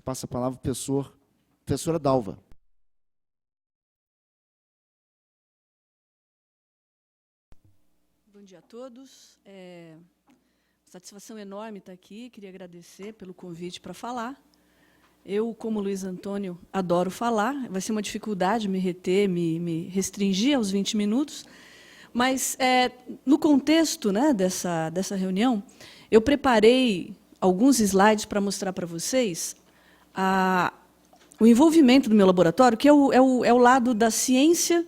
passa a palavra para a professora Dalva. Bom dia a todos. Satisfação enorme estar aqui. Queria agradecer pelo convite para falar. Eu, como Luiz Antônio, adoro falar. Vai ser uma dificuldade me reter, me restringir aos 20 minutos. Mas, no contexto, né, dessa reunião, eu preparei alguns slides para mostrar para vocês o envolvimento do meu laboratório, que é o lado da ciência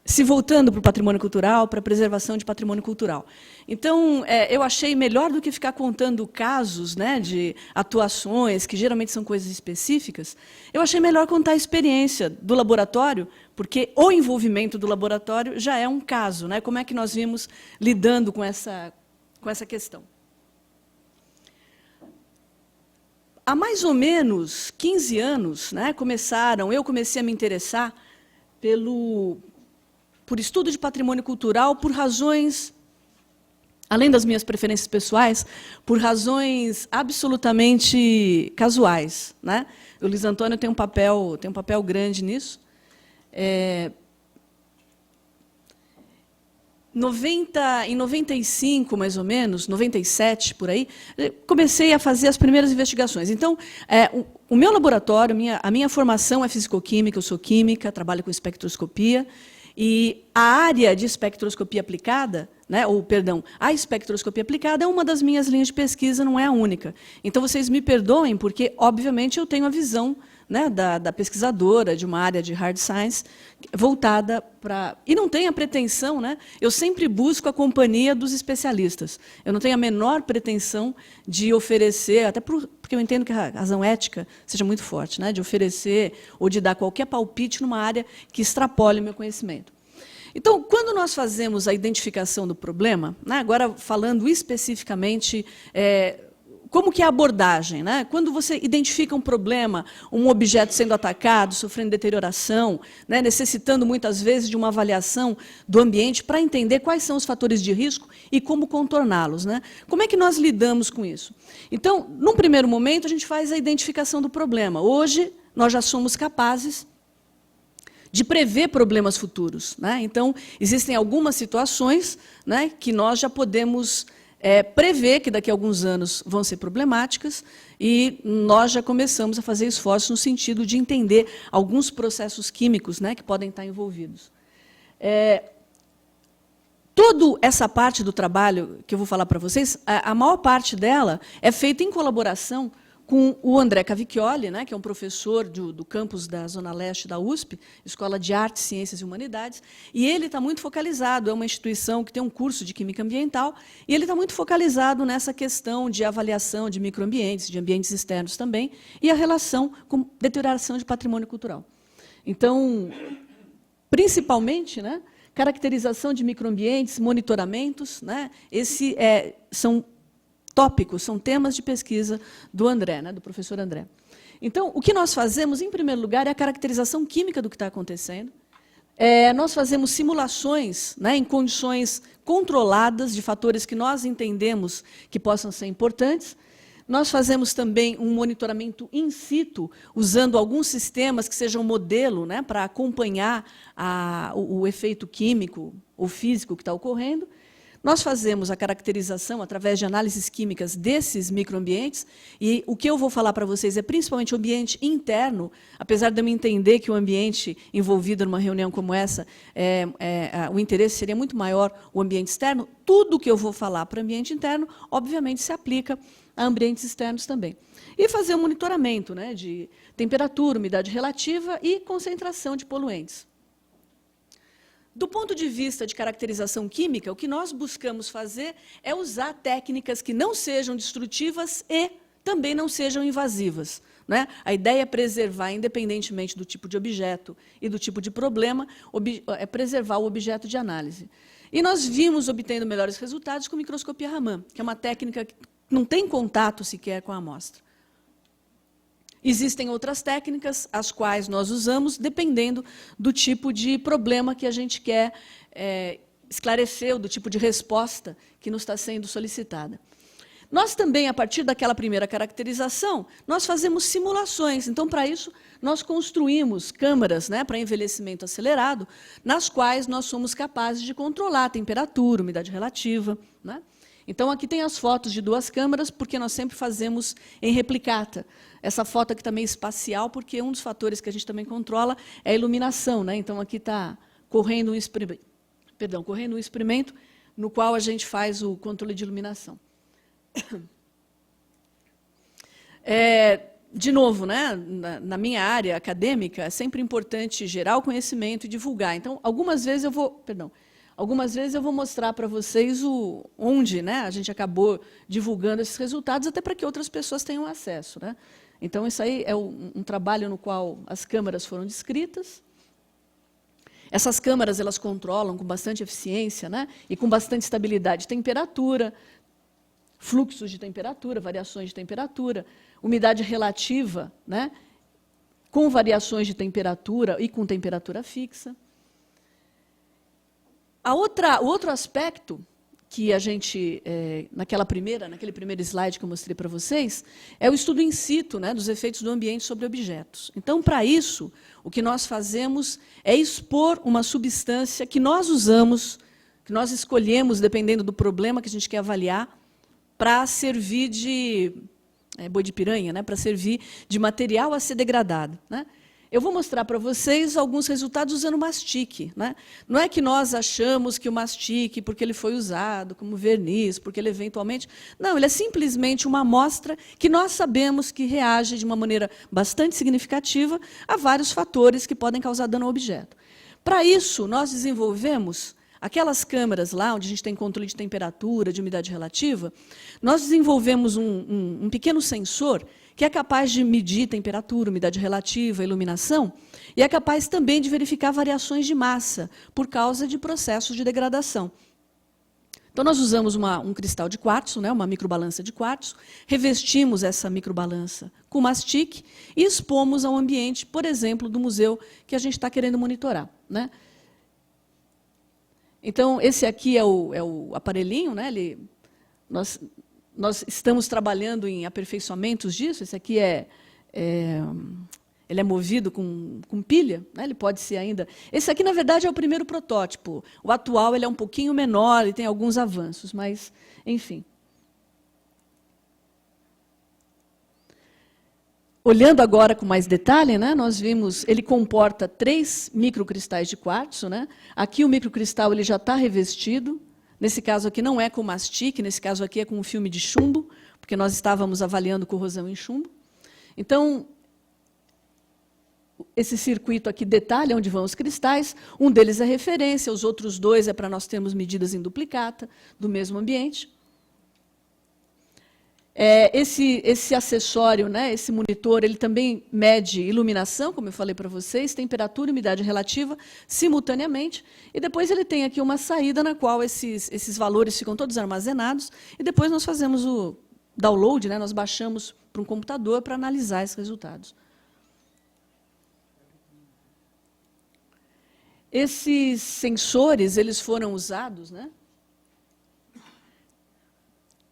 se voltando para o patrimônio cultural, para a preservação de patrimônio cultural. Então, eu achei melhor do que ficar contando casos, né, de atuações, que geralmente são coisas específicas, eu achei melhor contar a experiência do laboratório, porque o envolvimento do laboratório já é um caso, né, como é que nós vimos lidando com essa questão. Há mais ou menos 15 anos, né, eu comecei a me interessar por estudo de patrimônio cultural, por razões, além das minhas preferências pessoais, por razões absolutamente casuais, né? O Luiz Antônio tem um papel grande nisso. Em 95, mais ou menos, 97, por aí, comecei a fazer as primeiras investigações. Então, o meu laboratório, a minha formação é fisicoquímica, eu sou química, trabalho com espectroscopia, e a área de espectroscopia aplicada, né, a espectroscopia aplicada é uma das minhas linhas de pesquisa, não é a única. Então, vocês me perdoem, porque, obviamente, eu tenho a visão, né, da pesquisadora de uma área de hard science voltada para... E não tenho a pretensão, né, eu sempre busco a companhia dos especialistas. Eu não tenho a menor pretensão de oferecer, até porque eu entendo que a razão ética seja muito forte, né, de oferecer ou de dar qualquer palpite numa área que extrapole o meu conhecimento. Então, quando nós fazemos a identificação do problema, né, agora falando especificamente... como que é a abordagem, né? Quando você identifica um problema, um objeto sendo atacado, sofrendo deterioração, né, necessitando muitas vezes de uma avaliação do ambiente para entender quais são os fatores de risco e como contorná-los, né? Como é que nós lidamos com isso? Então, num primeiro momento, a gente faz a identificação do problema. Hoje, nós já somos capazes de prever problemas futuros, né? Então, existem algumas situações, né, que nós já podemos prever que daqui a alguns anos vão ser problemáticas, e nós já começamos a fazer esforços no sentido de entender alguns processos químicos, né, que podem estar envolvidos. Toda essa parte do trabalho que eu vou falar para vocês, a maior parte dela é feita em colaboração com o André Cavicchioli, né, que é um professor do campus da Zona Leste da USP, Escola de Artes, Ciências e Humanidades, e ele está muito focalizado, é uma instituição que tem um curso de Química Ambiental, e ele está muito focalizado nessa questão de avaliação de microambientes, de ambientes externos também, e a relação com deterioração de patrimônio cultural. Então, principalmente, né, caracterização de microambientes, monitoramentos, né, são tópicos, são temas de pesquisa do André, né, do professor André. Então, o que nós fazemos, em primeiro lugar, é a caracterização química do que está acontecendo. Nós fazemos simulações, né, em condições controladas de fatores que nós entendemos que possam ser importantes. Nós fazemos também um monitoramento in situ, usando alguns sistemas que sejam modelo, né, para acompanhar o efeito químico ou físico que está ocorrendo. Nós fazemos a caracterização através de análises químicas desses microambientes, e o que eu vou falar para vocês é principalmente o ambiente interno, apesar de eu entender que o ambiente envolvido numa reunião como essa, o interesse seria muito maior o ambiente externo. Tudo que eu vou falar para o ambiente interno, obviamente, se aplica a ambientes externos também. E fazer um monitoramento, né, de temperatura, umidade relativa e concentração de poluentes. Do ponto de vista de caracterização química, o que nós buscamos fazer é usar técnicas que não sejam destrutivas e também não sejam invasivas, né? A ideia é preservar, independentemente do tipo de objeto e do tipo de problema, é preservar o objeto de análise. E nós vimos obtendo melhores resultados com microscopia Raman, que é uma técnica que não tem contato sequer com a amostra. Existem outras técnicas, as quais nós usamos, dependendo do tipo de problema que a gente quer esclarecer, ou do tipo de resposta que nos está sendo solicitada. Nós também, a partir daquela primeira caracterização, nós fazemos simulações. Então, para isso, nós construímos câmaras, né, para envelhecimento acelerado, nas quais nós somos capazes de controlar a temperatura, umidade relativa, né? Então, aqui tem as fotos de 2 câmaras, porque nós sempre fazemos em replicata. Essa foto aqui também é espacial, porque um dos fatores que a gente também controla é a iluminação, né? Então, aqui está correndo um experimento no qual a gente faz o controle de iluminação. De novo, né, na minha área acadêmica, é sempre importante gerar o conhecimento e divulgar. Então, algumas vezes eu vou mostrar para vocês onde, né, a gente acabou divulgando esses resultados, até para que outras pessoas tenham acesso, né? Então, isso aí é um trabalho no qual as câmaras foram descritas. Essas câmaras elas controlam com bastante eficiência, né, e com bastante estabilidade temperatura, fluxos de temperatura, variações de temperatura, umidade relativa, né, com variações de temperatura e com temperatura fixa. O outro aspecto que a gente, naquele primeiro slide que eu mostrei para vocês, é o estudo in situ, né, dos efeitos do ambiente sobre objetos. Então, para isso, o que nós fazemos é expor uma substância que nós usamos, que nós escolhemos, dependendo do problema que a gente quer avaliar, para servir de boi de piranha, né, para servir de material a ser degradado, né? Eu vou mostrar para vocês alguns resultados usando mastique, né? Não é que nós achamos que o mastique, porque ele foi usado como verniz, porque ele eventualmente... Não, ele é simplesmente uma amostra que nós sabemos que reage de uma maneira bastante significativa a vários fatores que podem causar dano ao objeto. Para isso, nós desenvolvemos aquelas câmeras lá, onde a gente tem controle de temperatura, de umidade relativa, nós desenvolvemos um pequeno sensor que é capaz de medir temperatura, umidade relativa, iluminação, e é capaz também de verificar variações de massa por causa de processos de degradação. Então, nós usamos um cristal de quartzo, né, uma microbalança de quartzo, revestimos essa microbalança com mastique e expomos ao ambiente, por exemplo, do museu que a gente está querendo monitorar, né? Então, esse aqui é o aparelhinho, né? Nós estamos trabalhando em aperfeiçoamentos disso. Esse aqui ele é movido com pilha, né? Ele pode ser ainda... Esse aqui, na verdade, é o primeiro protótipo. O atual ele é um pouquinho menor e tem alguns avanços, mas, enfim. Olhando agora com mais detalhe, né, nós vimos, ele comporta 3 microcristais de quartzo, né? Aqui o microcristal ele já está revestido. Nesse caso aqui não é com mastique, nesse caso aqui é com um filme de chumbo, porque nós estávamos avaliando corrosão em chumbo. Então, esse circuito aqui detalha onde vão os cristais. Um deles é referência, os outros 2 é para nós termos medidas em duplicata do mesmo ambiente. Esse acessório, né, esse monitor, ele também mede iluminação, como eu falei para vocês, temperatura e umidade relativa simultaneamente, e depois ele tem aqui uma saída na qual esses valores ficam todos armazenados, e depois nós fazemos o download, né, nós baixamos para um computador para analisar esses resultados. Esses sensores eles foram usados, né,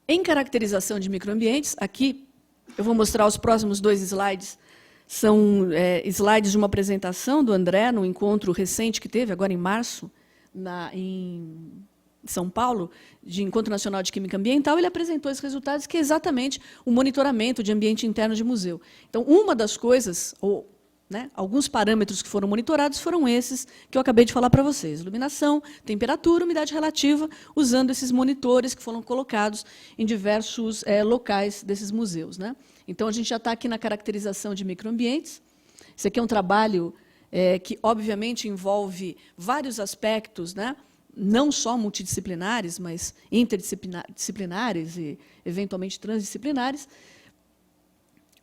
em caracterização de microambientes. Aqui eu vou mostrar os próximos 2 slides. São slides de uma apresentação do André, no encontro recente que teve, agora em março, em São Paulo, de Encontro Nacional de Química Ambiental. Ele apresentou esses resultados, que é exatamente o monitoramento de ambiente interno de museu. Então, uma das coisas, né, alguns parâmetros que foram monitorados foram esses que eu acabei de falar para vocês. Iluminação, temperatura, umidade relativa, usando esses monitores que foram colocados em diversos locais desses museus, né? Então, a gente já está aqui na caracterização de microambientes. Esse aqui é um trabalho que, obviamente, envolve vários aspectos, né? Não só multidisciplinares, mas interdisciplinares e, eventualmente, transdisciplinares.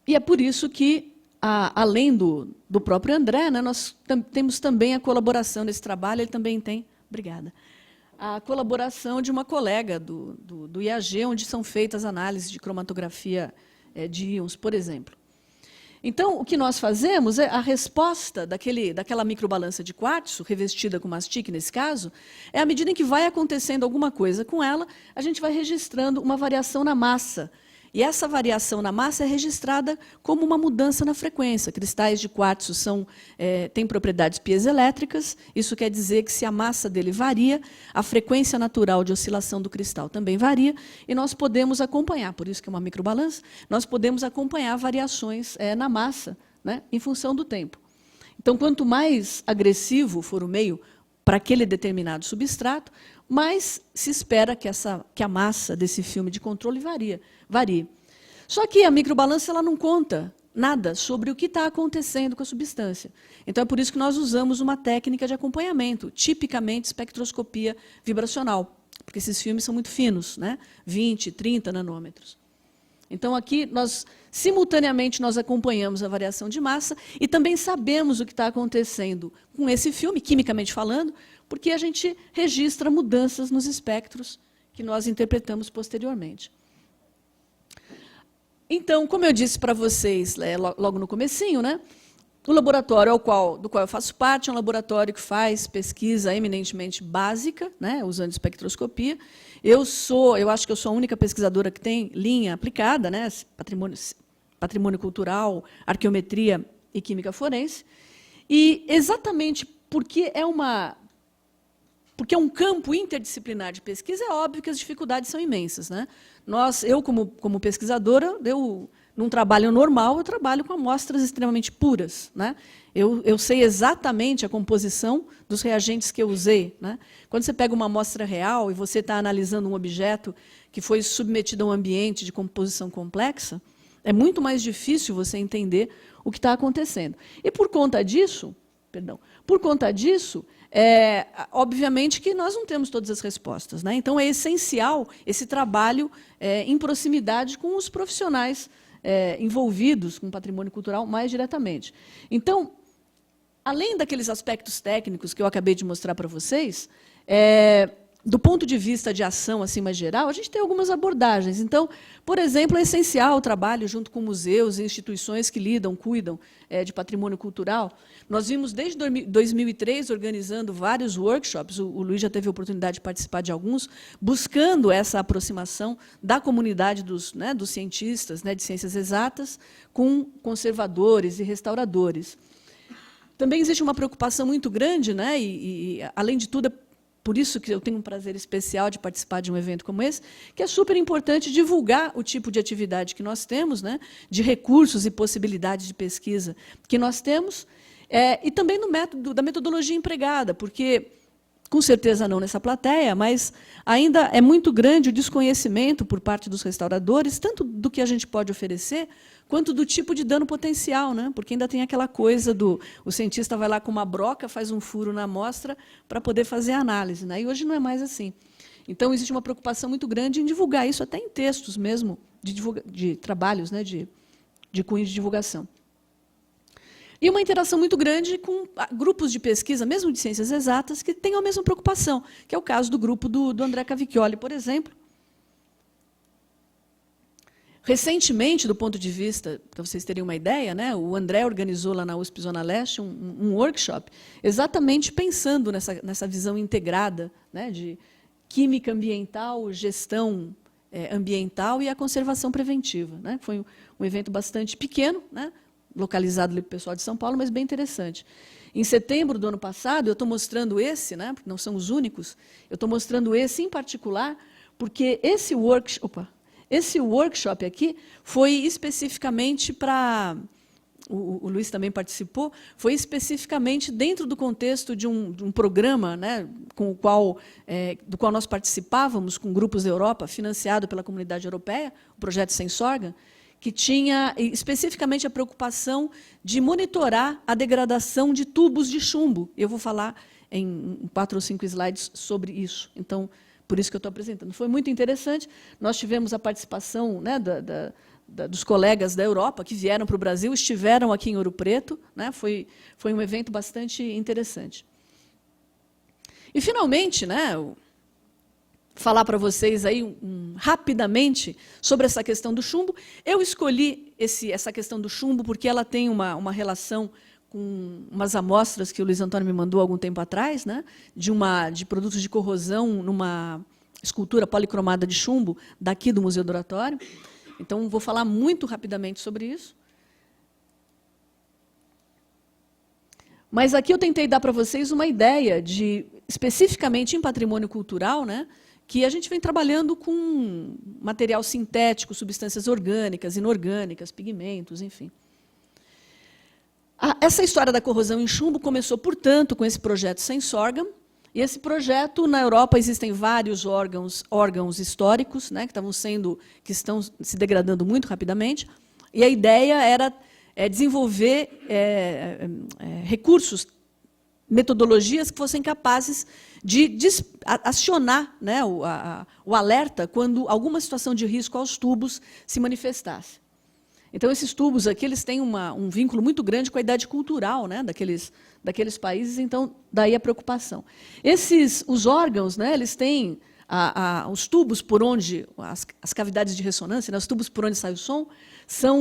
E é por isso que, além do próprio André, né, nós temos também a colaboração nesse trabalho, ele também tem, obrigada, a colaboração de uma colega do IAG, onde são feitas análises de cromatografia de íons, por exemplo. Então, o que nós fazemos é a resposta daquela microbalança de quartzo, revestida com mastique nesse caso, é à medida em que vai acontecendo alguma coisa com ela, a gente vai registrando uma variação na massa. E essa variação na massa é registrada como uma mudança na frequência. Cristais de quartzo têm propriedades piezoelétricas, isso quer dizer que se a massa dele varia, a frequência natural de oscilação do cristal também varia, e nós podemos acompanhar, por isso que é uma microbalança, nós podemos acompanhar variações na massa, né, em função do tempo. Então, quanto mais agressivo for o meio para aquele determinado substrato, mais se espera que a massa desse filme de controle varie. Só que a microbalança ela não conta nada sobre o que está acontecendo com a substância. Então, é por isso que nós usamos uma técnica de acompanhamento, tipicamente espectroscopia vibracional, porque esses filmes são muito finos, né? 20, 30 nanômetros. Então, aqui, simultaneamente, nós acompanhamos a variação de massa e também sabemos o que está acontecendo com esse filme, quimicamente falando, porque a gente registra mudanças nos espectros que nós interpretamos posteriormente. Então, como eu disse para vocês logo no comecinho, né, o laboratório do qual eu faço parte é um laboratório que faz pesquisa eminentemente básica, né, usando espectroscopia. Eu acho que eu sou a única pesquisadora que tem linha aplicada, né, patrimônio cultural, arqueometria e química forense. E exatamente porque é um campo interdisciplinar de pesquisa, é óbvio que as dificuldades são imensas, né? Eu, como pesquisadora, num trabalho normal, eu trabalho com amostras extremamente puras, né? Eu sei exatamente a composição dos reagentes que eu usei, né? Quando você pega uma amostra real e você está analisando um objeto que foi submetido a um ambiente de composição complexa, é muito mais difícil você entender o que está acontecendo. E, por conta disso, obviamente que nós não temos todas as respostas, né? Então, é essencial esse trabalho em proximidade com os profissionais envolvidos com o patrimônio cultural mais diretamente. Então, além daqueles aspectos técnicos que eu acabei de mostrar para vocês, do ponto de vista de ação assim mais geral, a gente tem algumas abordagens. Então, por exemplo, é essencial o trabalho junto com museus e instituições que cuidam de patrimônio cultural. Nós vimos desde 2003 organizando vários workshops, o Luiz já teve a oportunidade de participar de alguns, buscando essa aproximação da comunidade dos cientistas, né, de ciências exatas, com conservadores e restauradores. Também existe uma preocupação muito grande, né, e além de tudo, por isso que eu tenho um prazer especial de participar de um evento como esse, que é super importante divulgar o tipo de atividade que nós temos, né, de recursos e possibilidades de pesquisa que nós temos, e também da metodologia empregada, porque, com certeza não nessa plateia, mas ainda é muito grande o desconhecimento por parte dos restauradores, tanto do que a gente pode oferecer, quanto do tipo de dano potencial, né? Porque ainda tem aquela coisa o cientista vai lá com uma broca, faz um furo na amostra para poder fazer a análise, né? E hoje não é mais assim. Então, existe uma preocupação muito grande em divulgar isso, até em textos mesmo, de trabalhos, né? de cunho de divulgação. E uma interação muito grande com grupos de pesquisa, mesmo de ciências exatas, que têm a mesma preocupação, que é o caso do grupo do André Cavicchioli, por exemplo. Recentemente, do ponto de vista, para vocês terem uma ideia, né, o André organizou lá na USP Zona Leste um workshop exatamente pensando nessa visão integrada, né, de química ambiental, gestão ambiental e a conservação preventiva, né? Foi um evento bastante pequeno, né, localizado ali para o pessoal de São Paulo, mas bem interessante. Em setembro do ano passado, eu estou mostrando esse, né, porque não são os únicos, eu estou mostrando esse em particular, porque esse workshop aqui foi especificamente para... O Luiz também participou, foi especificamente dentro do contexto de um programa, né, do qual nós participávamos com grupos da Europa, financiado pela Comunidade Europeia, o projeto Sensorgan, que tinha especificamente a preocupação de monitorar a degradação de tubos de chumbo. Eu vou falar em 4 ou 5 slides sobre isso. Então, por isso que eu estou apresentando. Foi muito interessante. Nós tivemos a participação, né, dos colegas da Europa que vieram para o Brasil, estiveram aqui em Ouro Preto, né, foi um evento bastante interessante. E, finalmente, né, falar para vocês aí rapidamente sobre essa questão do chumbo. Eu escolhi essa questão do chumbo porque ela tem uma relação com umas amostras que o Luiz Antônio me mandou há algum tempo atrás, né, de produtos de corrosão numa escultura policromada de chumbo daqui do Museu do Oratório. Então, vou falar muito rapidamente sobre isso. Mas aqui eu tentei dar para vocês uma ideia de, especificamente em patrimônio cultural, né, que a gente vem trabalhando com material sintético, substâncias orgânicas, inorgânicas, pigmentos, enfim. Essa história da corrosão em chumbo começou, portanto, com esse projeto Sensorgam. E esse projeto, na Europa, existem vários órgãos históricos, né, que estão se degradando muito rapidamente. E a ideia era desenvolver recursos, metodologias que fossem capazes de acionar, né, o alerta quando alguma situação de risco aos tubos se manifestasse. Então, esses tubos aqui eles têm um vínculo muito grande com a idade cultural, né, daqueles países, então, daí a preocupação. Os órgãos, né, eles têm os tubos por onde, as cavidades de ressonância, né, os tubos por onde sai o som,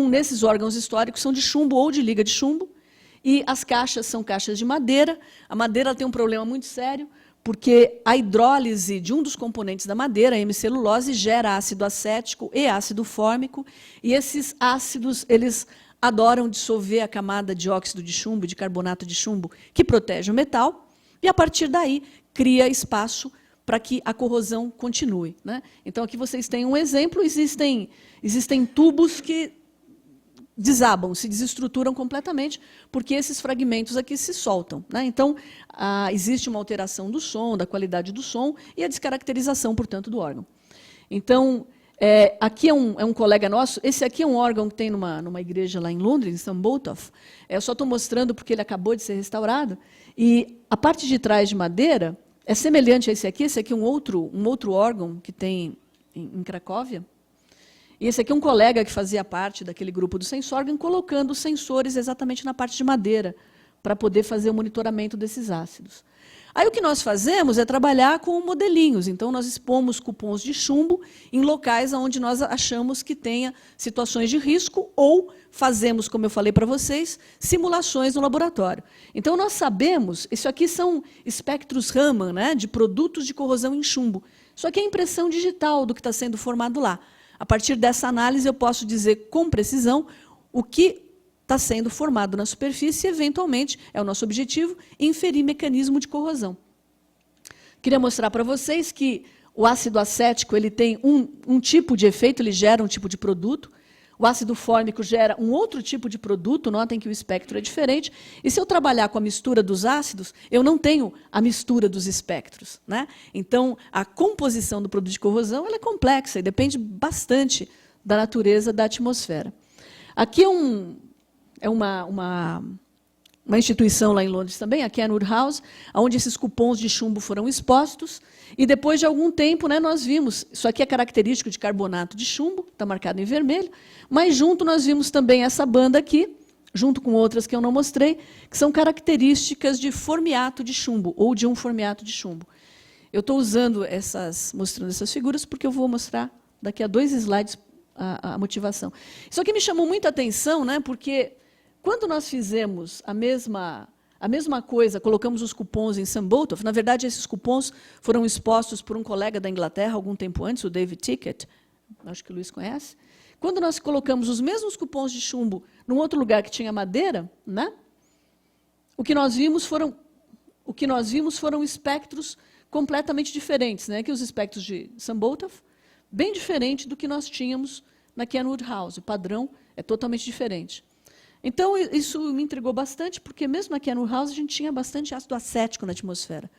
nesses órgãos históricos, são de chumbo ou de liga de chumbo, e as caixas são caixas de madeira. A madeira tem um problema muito sério, porque a hidrólise de um dos componentes da madeira, a hemicelulose, gera ácido acético e ácido fórmico, e esses ácidos eles adoram dissolver a camada de óxido de chumbo e de carbonato de chumbo, que protege o metal, e, a partir daí, cria espaço para que a corrosão continue, né? Então, aqui vocês têm um exemplo, existem tubos que desabam, se desestruturam completamente, porque esses fragmentos aqui se soltam, né? Então, existe uma alteração do som, da qualidade do som, e a descaracterização, portanto, do órgão. Então, aqui é um colega nosso, esse aqui é um órgão que tem numa igreja lá em Londres, em St. Botolph. Eu só estou mostrando porque ele acabou de ser restaurado, e a parte de trás de madeira é semelhante a esse aqui é um outro órgão que tem em Cracóvia. E esse aqui é um colega que fazia parte daquele grupo do Sensorgam, colocando os sensores exatamente na parte de madeira, para poder fazer o monitoramento desses ácidos. Aí o que nós fazemos é trabalhar com modelinhos. Então, nós expomos cupons de chumbo em locais onde nós achamos que tenha situações de risco, ou fazemos, como eu falei para vocês, simulações no laboratório. Então, nós sabemos, isso aqui são espectros Raman, né, de produtos de corrosão em chumbo. Isso aqui é impressão digital do que está sendo formado lá. A partir dessa análise, eu posso dizer com precisão o que está sendo formado na superfície e, eventualmente, é o nosso objetivo, inferir mecanismo de corrosão. Queria mostrar para vocês que o ácido acético ele tem um tipo de efeito, ele gera um tipo de produto. O ácido fórmico gera um outro tipo de produto, notem que o espectro é diferente. E se eu trabalhar com a mistura dos ácidos, eu não tenho a mistura dos espectros, né? Então, a composição do produto de corrosão ela é complexa e depende bastante da natureza da atmosfera. Aqui é uma instituição lá em Londres também, a Kenwood House, onde esses cupons de chumbo foram expostos, e depois de algum tempo, né, nós vimos, isso aqui é característico de carbonato de chumbo, está marcado em vermelho, mas junto nós vimos também essa banda aqui, junto com outras que eu não mostrei, que são características de formiato de chumbo, ou de um formiato de chumbo. Eu estou mostrando essas figuras porque eu vou mostrar daqui a 2 slides a motivação. Isso aqui me chamou muita atenção, né, porque quando nós fizemos a mesma coisa, colocamos os cupons em St. Botolph, na verdade, esses cupons foram expostos por um colega da Inglaterra algum tempo antes, o David Tickett, acho que o Luiz conhece. Quando nós colocamos os mesmos cupons de chumbo num outro lugar que tinha madeira, né, o que nós vimos foram espectros completamente diferentes, né, que os espectros de St. Botolph, bem diferente do que nós tínhamos na Kenwood House. O padrão é totalmente diferente. Então, isso me intrigou bastante, porque mesmo na Kenwood House a gente tinha bastante ácido acético na atmosfera.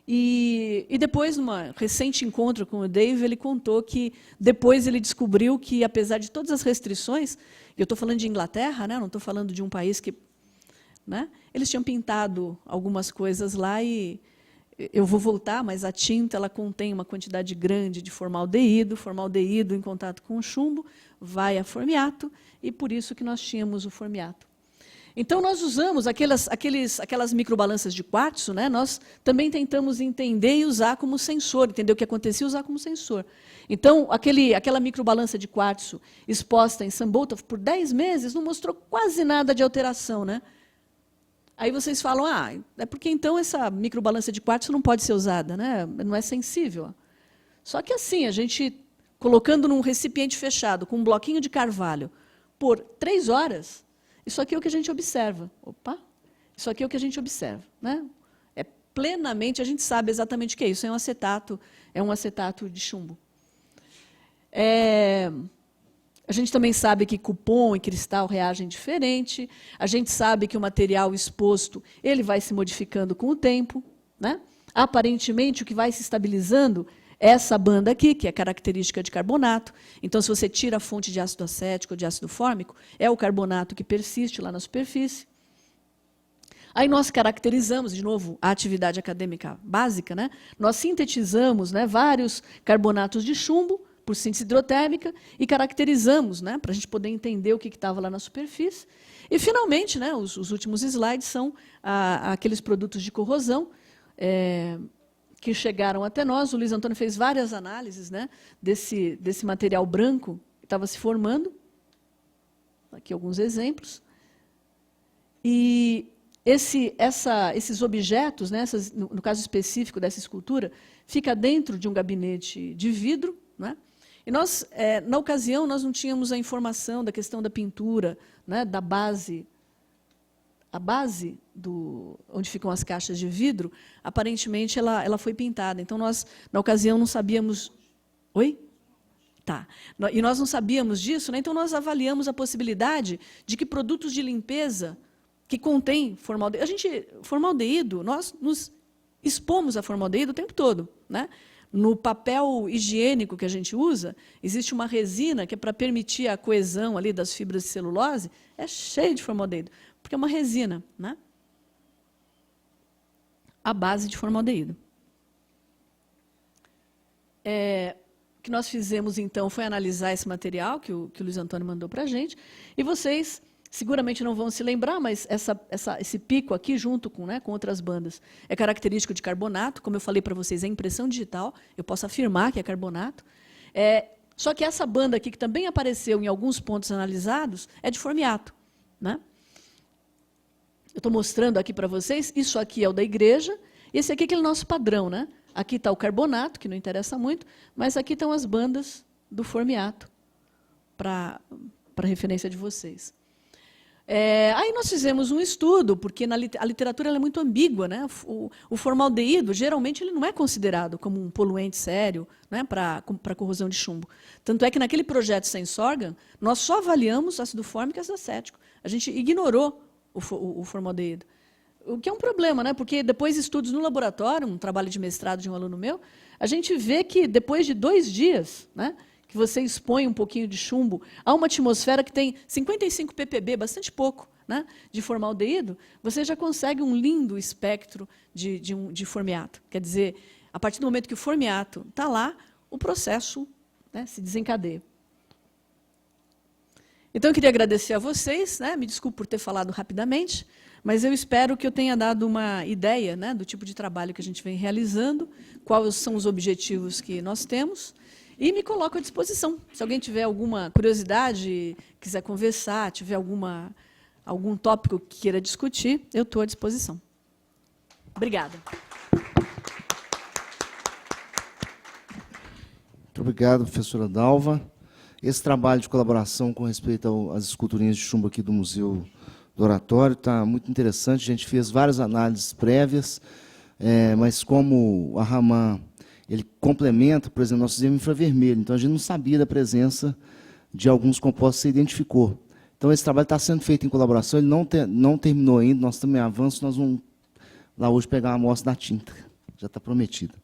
E depois, num recente encontro com o Dave, ele contou que depois ele descobriu que, apesar de todas as restrições, e eu estou falando de Inglaterra, né, não estou falando de um país que... Né, eles tinham pintado algumas coisas lá e eu vou voltar, mas a tinta ela contém uma quantidade grande de formaldeído em contato com o chumbo vai a formiato, e por isso que nós tínhamos o formiato. Então, nós usamos aquelas microbalanças de quartzo, né? Nós também tentamos entender e usar como sensor, entender o que acontecia e usar como sensor. Então, aquela microbalança de quartzo exposta em Sambotov por 10 meses não mostrou quase nada de alteração, né? Aí vocês falam, é porque então essa microbalança de quartzo não pode ser usada, né? Não é sensível. Só que assim, a gente, colocando num recipiente fechado, com um bloquinho de carvalho, por 3 horas, isso aqui é o que a gente observa. Opa! Isso aqui é o que a gente observa, né? Plenamente, a gente sabe exatamente o que é isso. É um acetato de chumbo. A gente também sabe que cupom e cristal reagem diferente. A gente sabe que o material exposto ele vai se modificando com o tempo, né? Aparentemente, o que vai se estabilizando é essa banda aqui, que é característica de carbonato. Então, se você tira a fonte de ácido acético ou de ácido fórmico, é o carbonato que persiste lá na superfície. Aí nós caracterizamos, de novo, a atividade acadêmica básica, né? Nós sintetizamos, né, vários carbonatos de chumbo por síntese hidrotérmica e caracterizamos, né, para a gente poder entender o que estava lá na superfície. E, finalmente, né, os últimos slides são aqueles produtos de corrosão que chegaram até nós. O Luiz Antônio fez várias análises, né, desse material branco que estava se formando. Aqui alguns exemplos. E esses objetos, né, no caso específico dessa escultura, fica dentro de um gabinete de vidro, né? E nós, na ocasião, nós não tínhamos a informação da questão da pintura, né, da base. A base onde ficam as caixas de vidro, aparentemente, ela foi pintada. Então, nós, na ocasião, não sabíamos... Oi? Tá. E nós não sabíamos disso, né? Então, nós avaliamos a possibilidade de que produtos de limpeza que contêm formaldeído, nós nos expomos a formaldeído o tempo todo, né? No papel higiênico que a gente usa, existe uma resina que é para permitir a coesão ali das fibras de celulose, é cheio de formaldeído, porque é uma resina, né? A base de formaldeído. O que nós fizemos, então, foi analisar esse material que o Luiz Antônio mandou para a gente, e vocês seguramente não vão se lembrar, mas esse pico aqui, junto com outras bandas, é característico de carbonato. Como eu falei para vocês, é impressão digital, eu posso afirmar que é carbonato. Só que essa banda aqui, que também apareceu em alguns pontos analisados, é de formiato, né? Eu estou mostrando aqui para vocês, isso aqui é o da igreja, esse aqui é aquele nosso padrão, né? Aqui está o carbonato, que não interessa muito, mas aqui estão as bandas do formiato, para referência de vocês. Aí nós fizemos um estudo, porque a literatura ela é muito ambígua, né? O formaldeído, geralmente, ele não é considerado como um poluente sério, né, para corrosão de chumbo. Tanto é que, naquele projeto Sensorgan, nós só avaliamos ácido fórmico e ácido acético. A gente ignorou o formaldeído. O que é um problema, né? Porque depois de estudos no laboratório, um trabalho de mestrado de um aluno meu, a gente vê que, depois de 2 dias, né, que você expõe um pouquinho de chumbo a uma atmosfera que tem 55 ppb, bastante pouco, né, de formaldeído, você já consegue um lindo espectro de formiato. Quer dizer, a partir do momento que o formiato está lá, o processo, né, se desencadeia. Então, eu queria agradecer a vocês, né, me desculpe por ter falado rapidamente, mas eu espero que eu tenha dado uma ideia, né, do tipo de trabalho que a gente vem realizando, quais são os objetivos que nós temos, e me coloco à disposição. Se alguém tiver alguma curiosidade, quiser conversar, tiver algum tópico que queira discutir, eu estou à disposição. Obrigada. Muito obrigado, professora Dalva. Esse trabalho de colaboração com respeito às esculturinhas de chumbo aqui do Museu do Oratório está muito interessante. A gente fez várias análises prévias, mas como a Raman ele complementa, por exemplo, nós fizemos infravermelho, então a gente não sabia da presença de alguns compostos que você identificou. Então, esse trabalho está sendo feito em colaboração, ele não terminou ainda, nós também avançamos, nós vamos lá hoje pegar uma amostra da tinta, já está prometido.